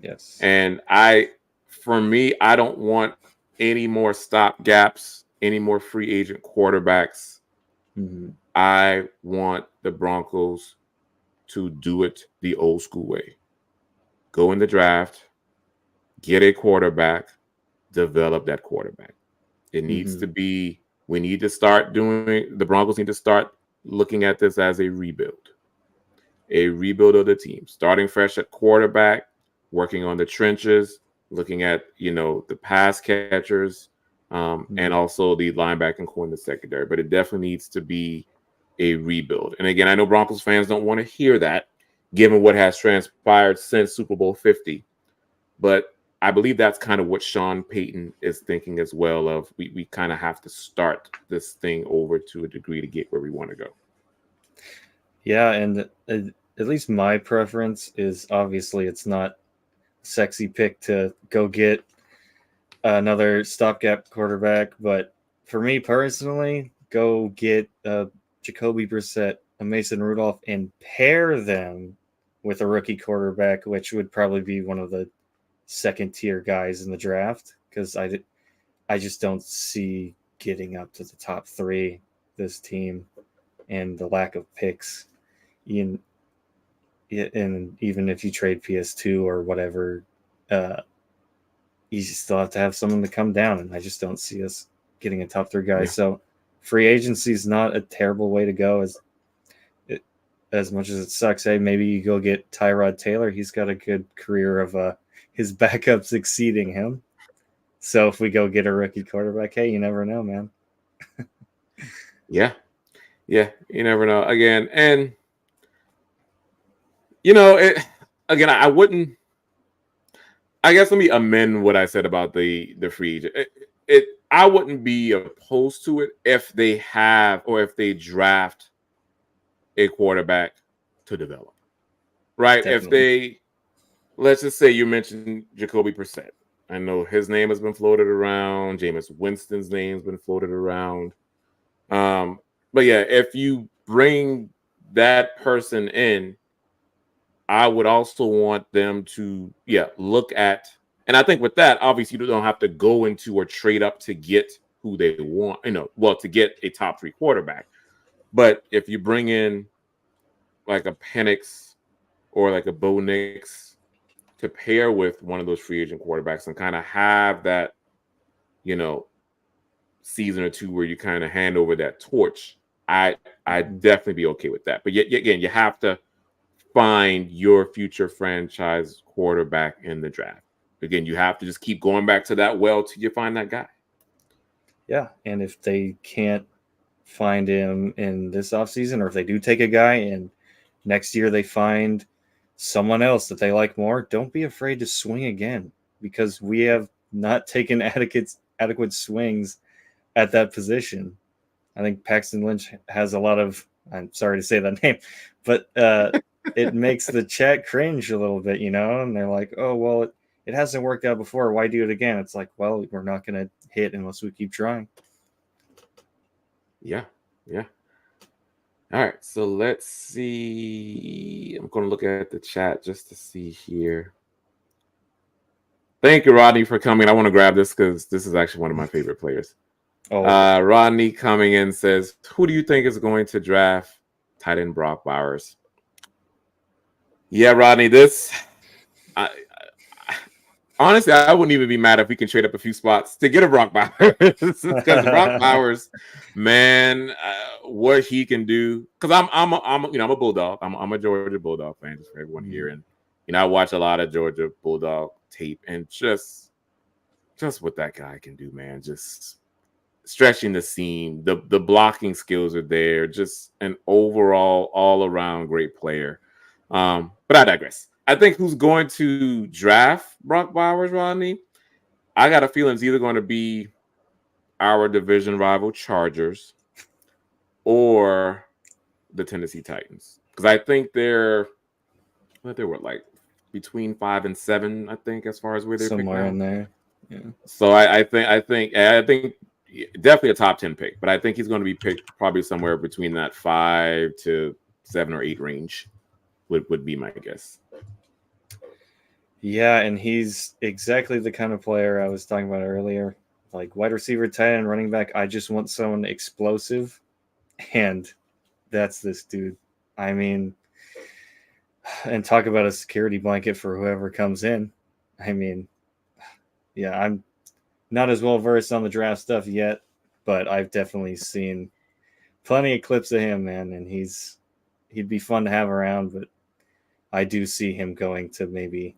Yes. And for me, I don't want any more stop gaps, any more free agent quarterbacks. I want the Broncos to do it the old school way. Go in the draft, get a quarterback, develop that quarterback. It needs to be, the Broncos need to start looking at this as a rebuild of the team, starting fresh at quarterback, working on the trenches, looking at, the pass catchers, and also the linebacking core in the secondary. But it definitely needs to be a rebuild. And again, I know Broncos fans don't want to hear that, given what has transpired since Super Bowl 50. But I believe that's kind of what Sean Payton is thinking as well, of we kind of have to start this thing over to a degree to get where we want to go. Yeah, and at least my preference is, obviously it's not a sexy pick to go get another stopgap quarterback, but for me personally, go get Jacoby Brissett, a Mason Rudolph, and pair them with a rookie quarterback, which would probably be one of the second tier guys in the draft, because I just don't see getting up to the top 3 this team, and the lack of picks. And even if you trade PS2 or whatever, you still have to have someone to come down, and I just don't see us getting a top 3 guy. Yeah. So free agency is not a terrible way to go, as much as it sucks. Hey, maybe you go get Tyrod Taylor. He's got a good career of his backups exceeding him. So if we go get a rookie quarterback, hey, you never know, man. Yeah, you never know. Again, and I wouldn't. I guess let me amend what I said about the free agent. I wouldn't be opposed to it if they have, or if they draft a quarterback to develop, right? Definitely. If they, let's just say you mentioned Jacoby Brissett. I know his name has been floated around. Jameis Winston's name's been floated around. But yeah, if you bring that person in, I would also want them to, look at, and I think with that, obviously you don't have to go into or trade up to get who they want, to get a top 3 quarterback. But if you bring in like a Penix or like a Bo Nix to pair with one of those free agent quarterbacks and kind of have that, season or 2 where you kind of hand over that torch, I'd definitely be okay with that. But yet again, you have to find your future franchise quarterback in the draft. Again, you have to just keep going back to that well till you find that guy. Yeah, and if they can't find him in this offseason, or if they do take a guy and next year they find someone else that they like more, don't be afraid to swing again, because we have not taken adequate swings at that position. I think Paxton Lynch has a lot of. I'm sorry to say that name, but it makes the chat cringe a little bit, and they're like, "Oh well, it hasn't worked out before. Why do it again?" It's like, well, we're not going to hit unless we keep trying. Yeah, yeah. All right, so let's see. I'm going to look at the chat just to see here. Thank you, Rodney, for coming. I want to grab this because this is actually one of my favorite players. Oh, Rodney coming in says, "Who do you think is going to draft tight end Brock Bowers?" Yeah, Rodney, I, honestly, I wouldn't even be mad if we can trade up a few spots to get a Brock Bowers because Brock Bowers, man, what he can do. Because I'm a Bulldog. I'm a Georgia Bulldog fan, just for everyone here, and I watch a lot of Georgia Bulldog tape, and just what that guy can do, man. Just stretching the seam, the blocking skills are there. Just an overall, all around great player. But I digress. I think who's going to draft Brock Bowers, Rodney? I got a feeling it's either going to be our division rival Chargers or the Tennessee Titans, because I think they were like between 5 and 7. I think as far as where they're picked somewhere now. in there. Yeah. So I think definitely a top 10 pick, but I think he's going to be picked probably somewhere between that 5 to 7 or 8 range. Would be my guess. Yeah, and he's exactly the kind of player I was talking about earlier. Like wide receiver, tight end, running back. I just want someone explosive, and that's this dude. I mean, and talk about a security blanket for whoever comes in. I mean, yeah, I'm not as well versed on the draft stuff yet, but I've definitely seen plenty of clips of him, man, and he'd be fun to have around, but I do see him going to maybe,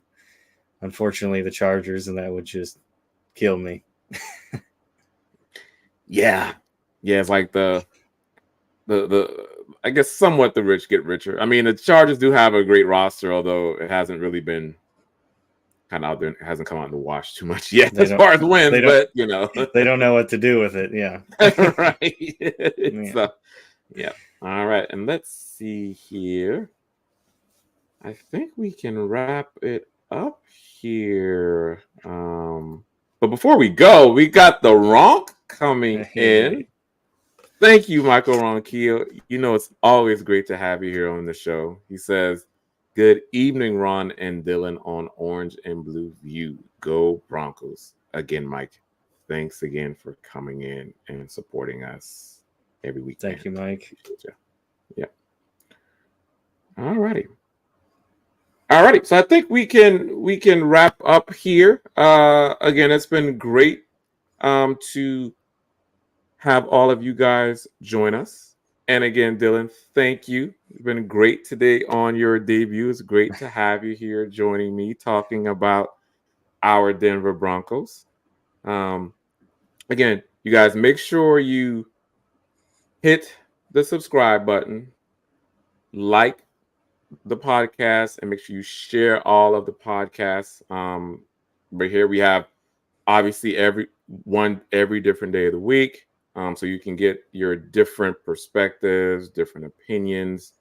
unfortunately, the Chargers, and that would just kill me. Yeah, it's like the I guess somewhat the rich get richer. I mean, the Chargers do have a great roster, although it hasn't really been kind of out there. It hasn't come out in the wash too much yet as far as wins, but they don't know what to do with it. Yeah, right. Yeah. So, yeah. All right, and let's see here. I think we can wrap it up here. But before we go, we got the Ronk coming in. Thank you, Michael Ronquillo. It's always great to have you here on the show. He says, "Good evening, Ron and Dylan on Orange and Blue View. Go Broncos." Again, Mike, thanks again for coming in and supporting us every week. Thank you, Mike. Yeah. All righty. So I think we can wrap up here. Again, it's been great to have all of you guys join us. And again, Dylan, thank you. It's been great today on your debut. It's great to have you here joining me talking about our Denver Broncos. Again, you guys make sure you hit the subscribe button, like the podcast, and make sure you share all of the podcasts. Right here we have obviously every different day of the week, so you can get your different perspectives, different opinions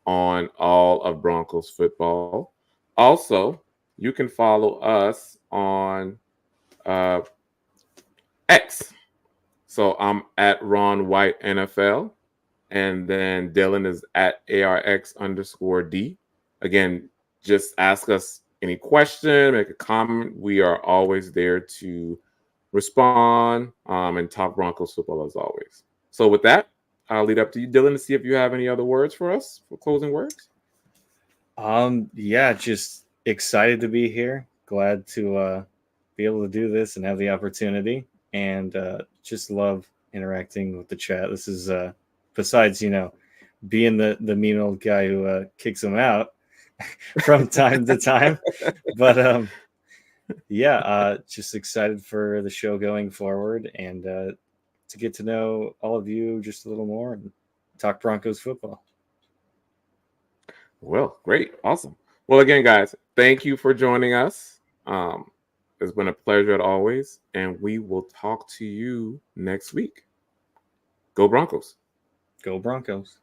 on all of Broncos football. Also, you can follow us on X. So I'm at Ron White NFL, and then Dylan is at ARX_D. Again, just ask us any question, make a comment. We are always there to respond and talk Broncos football as always. So with that, I'll lead up to you, Dylan, to see if you have any other words for us for closing words. Yeah, just excited to be here. Glad to be able to do this and have the opportunity, and just love interacting with the chat. This is besides being the mean old guy who kicks them out from time to time, but yeah, just excited for the show going forward, and to get to know all of you just a little more and talk Broncos football. Well, great. Awesome. Well, again, guys, thank you for joining us. Um, it's been a pleasure as always, and we will talk to you next week. Go Broncos. Go Broncos.